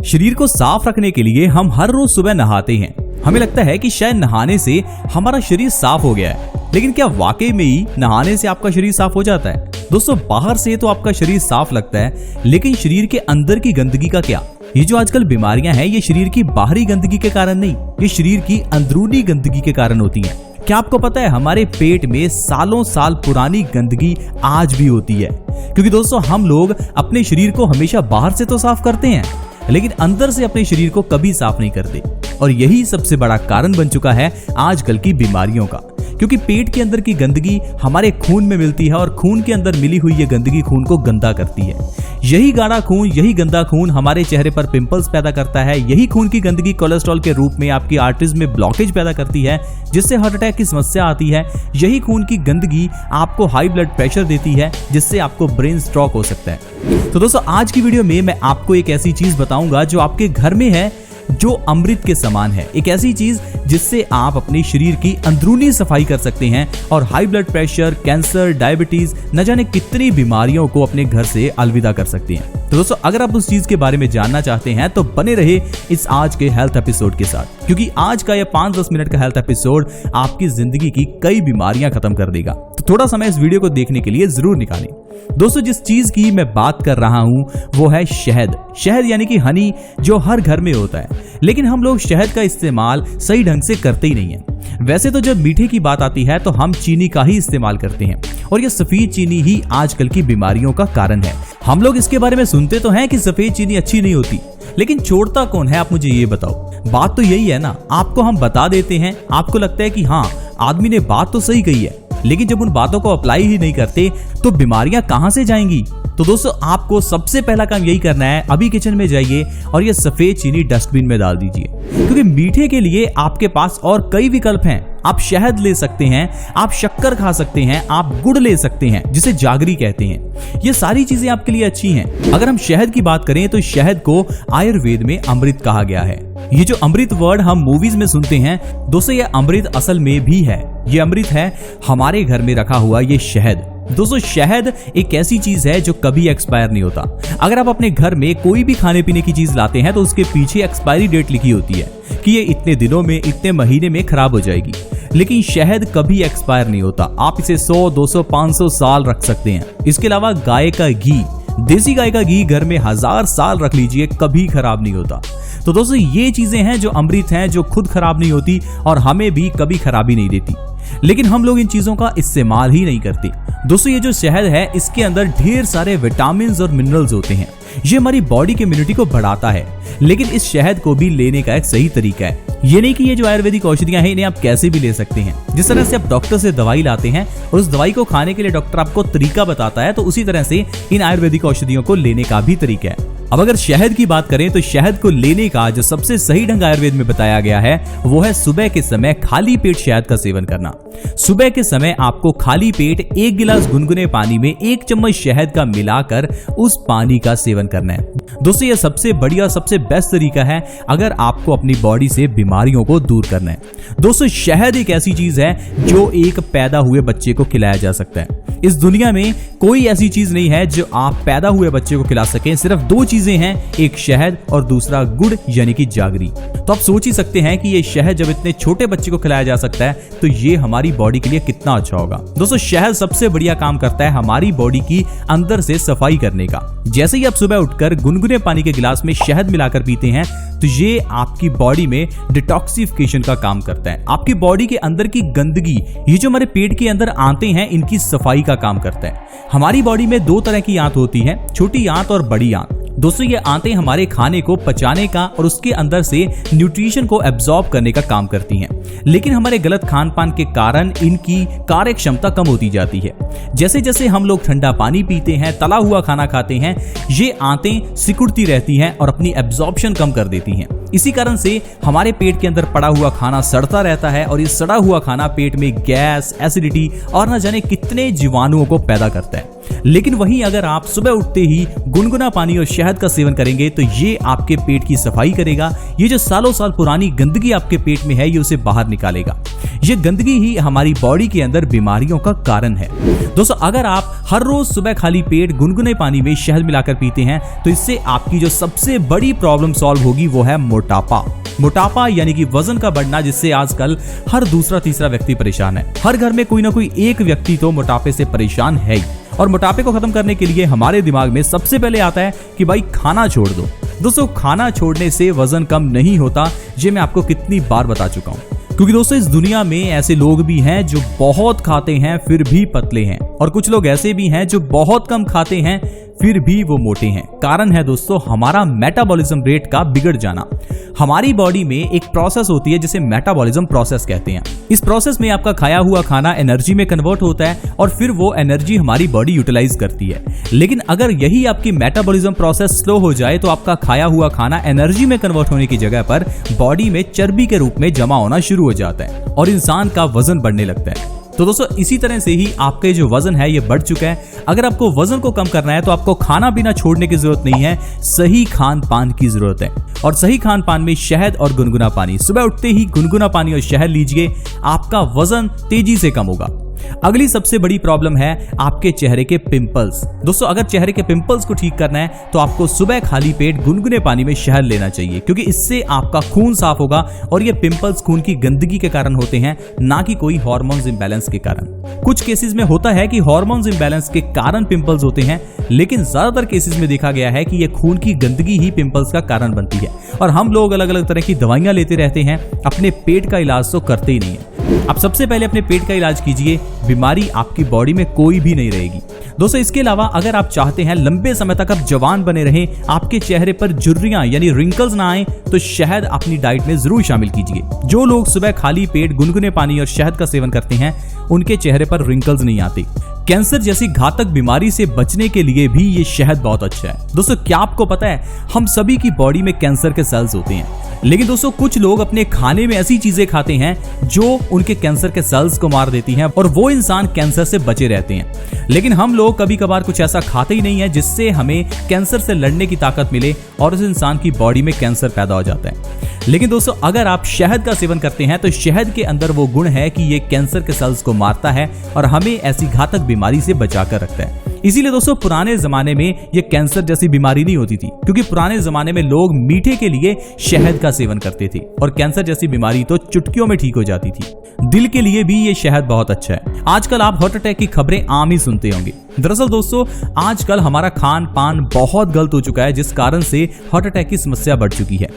शरीर को साफ रखने के लिए हम हर रोज सुबह नहाते हैं। हमें लगता है कि शायद नहाने से हमारा शरीर साफ हो गया है, लेकिन क्या वाकई में ही नहाने से आपका शरीर साफ हो जाता है? दोस्तों, बाहर से तो आपका शरीर साफ लगता है, लेकिन शरीर के अंदर की गंदगी का क्या? ये जो आजकल बीमारियां हैं, ये शरीर की बाहरी गंदगी के कारण नहीं, ये शरीर की अंदरूनी गंदगी के कारण होती हैं। क्या आपको पता है हमारे पेट में सालों साल पुरानी गंदगी आज भी होती है? क्योंकि दोस्तों, हम लोग अपने शरीर को हमेशा बाहर से तो साफ करते हैं, लेकिन अंदर से अपने शरीर को कभी साफ नहीं करते। और यही सबसे बड़ा कारण बन चुका है आजकल की बीमारियों का, क्योंकि पेट के अंदर की गंदगी हमारे खून में मिलती है और खून के अंदर मिली हुई ये गंदगी खून को गंदा करती है। यही गाढ़ा खून, यही गंदा खून हमारे चेहरे पर पिंपल्स पैदा करता है। यही खून की गंदगी कोलेस्ट्रॉल के रूप में आपकी आर्टरीज में ब्लॉकेज पैदा करती है, जिससे हार्ट अटैक की समस्या आती है। यही खून की गंदगी आपको हाई ब्लड प्रेशर देती है, जिससे आपको ब्रेन स्ट्रोक हो सकता है। तो दोस्तों, आज की वीडियो में मैं आपको एक ऐसी चीज बताऊंगा जो आपके घर में है, जो अमृत के समान है। एक ऐसी चीज जिससे आप अपने शरीर की अंदरूनी सफाई कर सकते हैं और high blood pressure, cancer, diabetes, न जाने कितनी बीमारियों को अपने घर से अलविदा कर सकते हैं। तो दोस्तों, अगर आप उस चीज के बारे में जानना चाहते हैं तो बने रहे इस आज के हेल्थ एपिसोड के साथ, क्योंकि आज का यह 5-10 मिनट का हेल्थ एपिसोड आपकी जिंदगी की कई बीमारियां खत्म कर देगा। तो थोड़ा समय इस वीडियो को देखने के लिए जरूर निकालें। दोस्तों, जिस चीज की मैं बात कर रहा हूं वो है शहद। शहद यानी कि हनी, जो हर घर में होता है, लेकिन हम लोग शहद का इस्तेमाल सही ढंग से करते ही नहीं है। वैसे तो जब मीठे की बात आती है तो हम चीनी का ही इस्तेमाल करते हैं, और यह सफेद चीनी ही आजकल की बीमारियों का कारण है। हम लोग इसके बारे में सुनते तो हैं कि सफेद चीनी अच्छी नहीं होती, लेकिन छोड़ता कौन है, आप मुझे ये बताओ। बात तो यही है ना, आपको हम बता देते हैं, आपको लगता है कि हाँ, आदमी ने बात तो सही कही है, लेकिन जब उन बातों को अप्लाई ही नहीं करते तो बीमारियां कहां से जाएंगी? तो दोस्तों, आपको सबसे पहला काम यही करना है, अभी किचन में जाइए और ये सफेद चीनी डस्टबिन में डाल दीजिए, क्योंकि मीठे के लिए आपके पास और कई विकल्प हैं। आप शहद ले सकते हैं, आप शक्कर खा सकते हैं, आप गुड़ ले सकते हैं, जिसे जागरी कहते हैं। ये सारी चीजें आपके लिए अच्छी हैं। अगर हम शहद की बात करें तो शहद को आयुर्वेद में अमृत कहा गया है। ये जो अमृत वर्ड हम मूवीज में सुनते हैं, दोस्तों, ये अमृत असल में भी है। ये अमृत है हमारे घर में रखा हुआ ये शहद। दोस्तों, शहद एक ऐसी चीज है जो कभी एक्सपायर नहीं होता। अगर आप अपने घर में कोई भी खाने पीने की चीज लाते हैं तो उसके पीछे एक्सपायरी डेट लिखी होती है कि ये इतने दिनों में, इतने महीने में खराब हो जाएगी, लेकिन शहद कभी एक्सपायर नहीं होता। आप इसे 100, 200, 500 साल रख सकते हैं। इसके अलावा गाय का घी, देसी गाय का घी घर में 1000 साल रख लीजिए, कभी खराब नहीं होता। तो दोस्तों, ये चीजें हैं जो अमृत हैं, जो खुद खराब नहीं होती और हमें भी कभी खराबी नहीं देती, लेकिन हम लोग इन चीजों का इस्तेमाल ही नहीं करते। दोस्तों, ये जो शहद है, इसके अंदर ढेर सारे विटामिन और मिनरल्स होते हैं। ये हमारी बॉडी की इम्यूनिटी को बढ़ाता है, लेकिन इस शहद को भी लेने का एक सही तरीका है। ये नहीं कि ये जो आयुर्वेदिक औषधियां हैं, इन्हें आप कैसे भी ले सकते हैं। जिस तरह से आप डॉक्टर से दवाई लाते हैं और उस दवाई को खाने के लिए डॉक्टर आपको तरीका बताता है, तो उसी तरह से इन आयुर्वेदिक औषधियों को लेने का भी तरीका है। अब अगर शहद की बात करें तो शहद को लेने का जो सबसे सही ढंग आयुर्वेद में बताया गया है वो है सुबह के समय खाली पेट शहद का सेवन करना। सुबह के समय आपको खाली पेट 1 गिलास गुनगुने पानी में 1 चम्मच शहद का मिलाकर उस पानी का सेवन करना है। दोस्तों, यह सबसे बढ़िया, सबसे बेस्ट तरीका है अगर आपको अपनी बॉडी से बीमारियों को दूर करना है। दोस्तों, शहद एक ऐसी चीज है जो एक पैदा हुए बच्चे को खिलाया जा सकता है। इस दुनिया में कोई ऐसी चीज नहीं है जो आप पैदा हुए बच्चे को खिला सकें। सिर्फ 2 चीजें हैं, एक शहद और दूसरा गुड़ यानी कि जागरी। तो आप सोच ही सकते हैं कि ये शहद जब इतने छोटे बच्चे को खिलाया जा सकता है तो ये हमारी बॉडी के लिए कितना अच्छा होगा। दोस्तों, शहद सबसे बढ़िया काम करता है हमारी बॉडी की अंदर से सफाई करने का। जैसे ही आप सुबह उठकर गुनगुने पानी के गिलास में शहद मिलाकर पीते हैं तो ये आपकी बॉडी में डिटॉक्सिफिकेशन का काम करता है। आपकी बॉडी के अंदर की गंदगी, ये जो हमारे पेट के अंदर आंतें हैं, इनकी सफाई का काम करता है। हमारी बॉडी में 2 तरह की आंत होती है, छोटी आंत और बड़ी आंत। दोस्तों, ये आंतें हमारे खाने को पचाने का और उसके अंदर से न्यूट्रिशन को एब्जॉर्ब करने का काम करती हैं, लेकिन हमारे गलत खान पान के कारण इनकी कार्य क्षमता कम होती जाती है। जैसे जैसे हम लोग ठंडा पानी पीते हैं, तला हुआ खाना खाते हैं, ये आंतें सिकुड़ती रहती हैं और अपनी एब्जॉर्प्शन कम कर देती हैं। इसी कारण से हमारे पेट के अंदर पड़ा हुआ खाना सड़ता रहता है और ये सड़ा हुआ खाना पेट में गैस, एसिडिटी और न जाने कितने जीवाणुओं को पैदा करता है। लेकिन वहीं अगर आप सुबह उठते ही गुनगुना पानी और शहद का सेवन करेंगे तो ये आपके पेट की सफाई करेगा। ये जो सालों साल पुरानी गंदगी आपके पेट में है ये उसे बाहर निकालेगा। ये गंदगी ही हमारी बॉडी के अंदर बीमारियों का कारण है। दोस्तों, अगर आप हर रोज सुबह खाली पेट गुनगुने पानी में शहद मिलाकर पीते हैं तो इससे आपकी जो सबसे बड़ी प्रॉब्लम सॉल्व होगी वो है मोटापा यानी कि वजन का बढ़ना, जिससे आजकल हर दूसरा तीसरा व्यक्ति परेशान है। हर घर में कोई ना कोई एक व्यक्ति तो मोटापे से परेशान है ही। और मोटापे को खत्म करने के लिए हमारे दिमाग में सबसे पहले आता है कि भाई खाना छोड़ दो। दोस्तों, खाना छोड़ने से वजन कम नहीं होता, ये मैं आपको कितनी बार बता चुका हूँ। क्योंकि दोस्तों, इस दुनिया में ऐसे लोग भी हैं जो बहुत खाते हैं फिर भी पतले हैं, और कुछ लोग ऐसे भी हैं जो बहुत कम खाते हैं फिर भी वो मोटे हैं। कारण है दोस्तों हमारा मेटाबॉलिज्म रेट का बिगड़ जाना। हमारी बॉडी में एक प्रोसेस होती है जिसे मेटाबॉलिज्म प्रोसेस कहते हैं। इस प्रोसेस में आपका खाया हुआ खाना एनर्जी में कन्वर्ट होता है और फिर वो एनर्जी हमारी बॉडी यूटिलाइज करती है। लेकिन अगर यही आपकी मेटाबॉलिज्म प्रोसेस स्लो हो जाए तो आपका खाया हुआ खाना एनर्जी में कन्वर्ट होने की जगह पर बॉडी में चर्बी के रूप में जमा होना शुरू हो जाता है और इंसान का वजन बढ़ने लगता है। तो दोस्तों, इसी तरह से ही आपके जो वजन है ये बढ़ चुका है। अगर आपको वजन को कम करना है तो आपको खाना पीना छोड़ने की जरूरत नहीं है, सही खान पान की जरूरत है। और सही खान पान में शहद और गुनगुना पानी, सुबह उठते ही गुनगुना पानी और शहद लीजिए, आपका वजन तेजी से कम होगा। अगली सबसे बड़ी प्रॉब्लम है आपके चेहरे के पिंपल्स। दोस्तों, अगर चेहरे के पिंपल्स को ठीक करना है तो आपको सुबह खाली पेट गुनगुने पानी में शहद लेना चाहिए, क्योंकि इससे आपका खून साफ होगा। और ये पिंपल्स खून की गंदगी के कारण होते हैं, ना कि कोई हार्मोन्स इंबैलेंस के कारण। कुछ केसेस में होता है कि हार्मोन्स इंबैलेंस के कारण पिंपल्स होते हैं, लेकिन ज्यादातर केसेस में देखा गया है कि ये खून की गंदगी ही पिंपल्स का कारण बनती है। और हम लोग अलग अलग तरह की दवाइयां लेते रहते हैं, अपने पेट का इलाज तो करते ही नहीं है। आप सबसे पहले अपने पेट का इलाज कीजिए, बीमारी आपकी बॉडी में कोई भी नहीं रहेगी। दोस्तों, इसके अलावा अगर आप चाहते हैं लंबे समय तक आप जवान बने रहें, आपके चेहरे पर झुर्रियां यानी रिंकल्स ना आए, तो शहद अपनी डाइट में जरूर शामिल कीजिए। जो लोग सुबह खाली पेट गुनगुने पानी और शहद का सेवन करते हैं उनके चेहरे पर रिंकल्स नहीं आते। कैंसर जैसी घातक बीमारी से बचने के लिए भी ये शहद बहुत अच्छा है। दोस्तों, क्या आपको पता है हम सभी की बॉडी में कैंसर के सेल्स होते हैं, लेकिन दोस्तों कुछ लोग अपने खाने में ऐसी चीजें खाते हैं जो उनके कैंसर के सेल्स को मार देती हैं और वो इंसान कैंसर से बचे रहते हैं। लेकिन हम लोग कभी कभार कुछ ऐसा खाते ही नहीं है जिससे हमें कैंसर से लड़ने की ताकत मिले और उस इंसान की बॉडी में कैंसर पैदा हो जाता है। लेकिन दोस्तों, अगर आप शहद का सेवन करते हैं तो शहद के अंदर वो गुण है कि ये कैंसर के सेल्स को मारता है और हमें ऐसी घातक बीमारी से बचाकर रखता है। इसीलिए दोस्तों, पुराने जमाने में ये कैंसर जैसी बीमारी नहीं होती थी, क्योंकि पुराने जमाने में लोग मीठे के लिए शहद का सेवन करते थे और कैंसर जैसी बीमारी तो चुटकियों में ठीक हो जाती थी। दिल के लिए भी ये शहद बहुत अच्छा है। आजकल आप हार्ट अटैक की खबरें आम ही सुनते होंगे। दरअसल दोस्तों, आजकल हमारा खान पान बहुत गलत हो चुका है, जिस कारण से हार्ट अटैक की समस्या बढ़ चुकी है।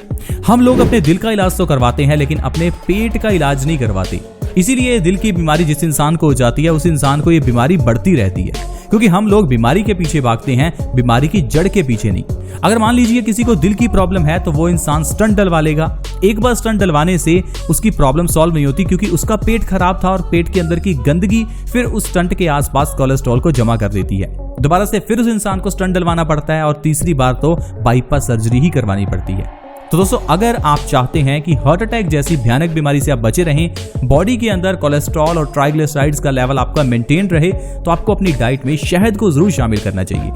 हम लोग अपने दिल का इलाज तो करवाते हैं, लेकिन अपने पेट का इलाज नहीं करवाते। इसीलिए दिल की बीमारी जिस इंसान को हो जाती है उस इंसान को ये बीमारी बढ़ती रहती है, क्योंकि हम लोग बीमारी के पीछे भागते हैं, बीमारी की जड़ के पीछे नहीं। अगर मान लीजिए किसी को दिल की प्रॉब्लम है तो वो इंसान स्टंट डलवा लेगा। एक बार स्टंट डलवाने से उसकी प्रॉब्लम सॉल्व नहीं होती, क्योंकि उसका पेट खराब था और पेट के अंदर की गंदगी फिर उस स्टंट के आसपास कोलेस्ट्रॉल को जमा कर देती है। दोबारा से फिर उस इंसान को स्टंट डलवाना पड़ता है और तीसरी बार तो बाईपास सर्जरी ही करवानी पड़ती है। तो दोस्तों, अगर आप चाहते हैं कि हार्ट अटैक जैसी भयानक बीमारी से आप बचे रहें, बॉडी के अंदर कोलेस्ट्रॉल और ट्राइग्लिसराइड्स का लेवल आपका मेंटेन रहे, तो आपको अपनी डाइट में शहद को जरूर शामिल करना चाहिए।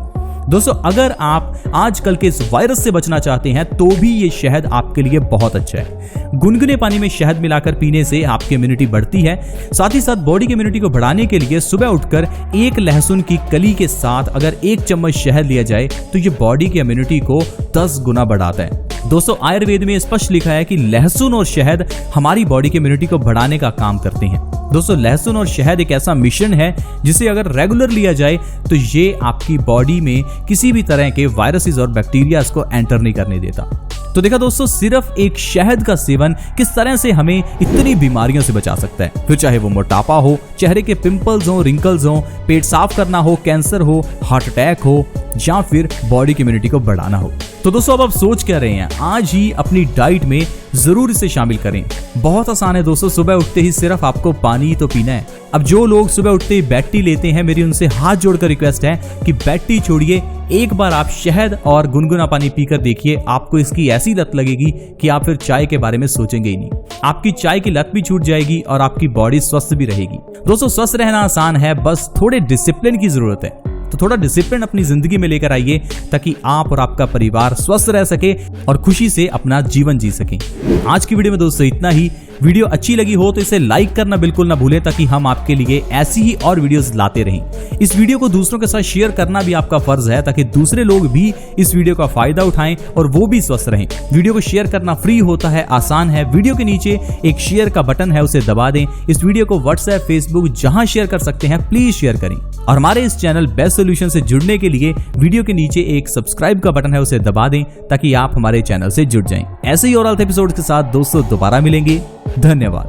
दोस्तों, अगर आप आजकल के इस वायरस से बचना चाहते हैं तो भी ये शहद आपके लिए बहुत अच्छा है। गुनगुने पानी में शहद मिलाकर पीने से आपकी इम्यूनिटी बढ़ती है। साथ ही साथ बॉडी की इम्यूनिटी को बढ़ाने के लिए सुबह उठकर एक लहसुन की कली के साथ अगर 1 चम्मच शहद लिया जाए तो ये बॉडी की इम्यूनिटी को 10 गुना बढ़ाता है। दोस्तों, आयुर्वेद में स्पष्ट लिखा है कि लहसुन और शहद हमारी बॉडी की इम्यूनिटी को बढ़ाने का काम करते हैं। दोस्तों, लहसुन और शहद एक ऐसा मिश्रण है जिसे अगर रेगुलर लिया जाए तो ये आपकी बॉडी में किसी भी तरह के वायरसेस और बैक्टीरिया को एंटर नहीं करने देता। तो देखा दोस्तों, सिर्फ एक शहद का सेवन किस तरह से हमें इतनी बीमारियों से बचा सकता है, फिर चाहे वो मोटापा हो, चेहरे के पिंपल्स हो, रिंकल्स हो, पेट साफ करना हो, कैंसर हो, हार्ट अटैक हो या फिर बॉडी की इम्यूनिटी को बढ़ाना हो। तो दोस्तों, अब आप सोच क्या रहे हैं, आज ही अपनी डाइट में जरूर इसे शामिल करें। बहुत आसान है दोस्तों, सुबह उठते ही सिर्फ आपको पानी ही तो पीना है। अब जो लोग सुबह उठते ही बेड टी लेते हैं, मेरी उनसे हाथ जोड़कर रिक्वेस्ट है कि बेड टी छोड़िए, एक बार आप शहद और गुनगुना पानी पीकर देखिए। आपको इसकी ऐसी लत लगेगी कि आप फिर चाय के बारे में सोचेंगे ही नहीं। आपकी चाय की लत भी छूट जाएगी और आपकी बॉडी स्वस्थ भी रहेगी। दोस्तों, स्वस्थ रहना आसान है, बस थोड़े डिसिप्लिन की जरूरत है। तो थोड़ा डिसिप्लिन अपनी जिंदगी में लेकर आइए ताकि आप और आपका परिवार स्वस्थ रह सके और खुशी से अपना जीवन जी सके। आज की वीडियो में दोस्तों इतना ही। वीडियो अच्छी लगी हो तो इसे लाइक करना बिल्कुल ना भूलें ताकि हम आपके लिए ऐसी ही और वीडियोस लाते रहें। इस वीडियो को दूसरों के साथ शेयर करना भी आपका फर्ज है ताकि दूसरे लोग भी इस वीडियो का फायदा उठाएं और वो भी स्वस्थ रहें। वीडियो को शेयर करना फ्री होता है, आसान है। वीडियो के नीचे एक शेयर का बटन है, उसे दबा दें। इस वीडियो को व्हाट्सएप, फेसबुक जहां शेयर कर सकते हैं प्लीज शेयर करें। और हमारे इस चैनल बेस्ट सॉल्यूशन से जुड़ने के लिए वीडियो के नीचे एक सब्सक्राइब का बटन है, उसे दबा दें ताकि आप हमारे चैनल से जुड़ जाएं। ऐसे ही और एपिसोड के साथ दोस्तों दोबारा मिलेंगे। धन्यवाद।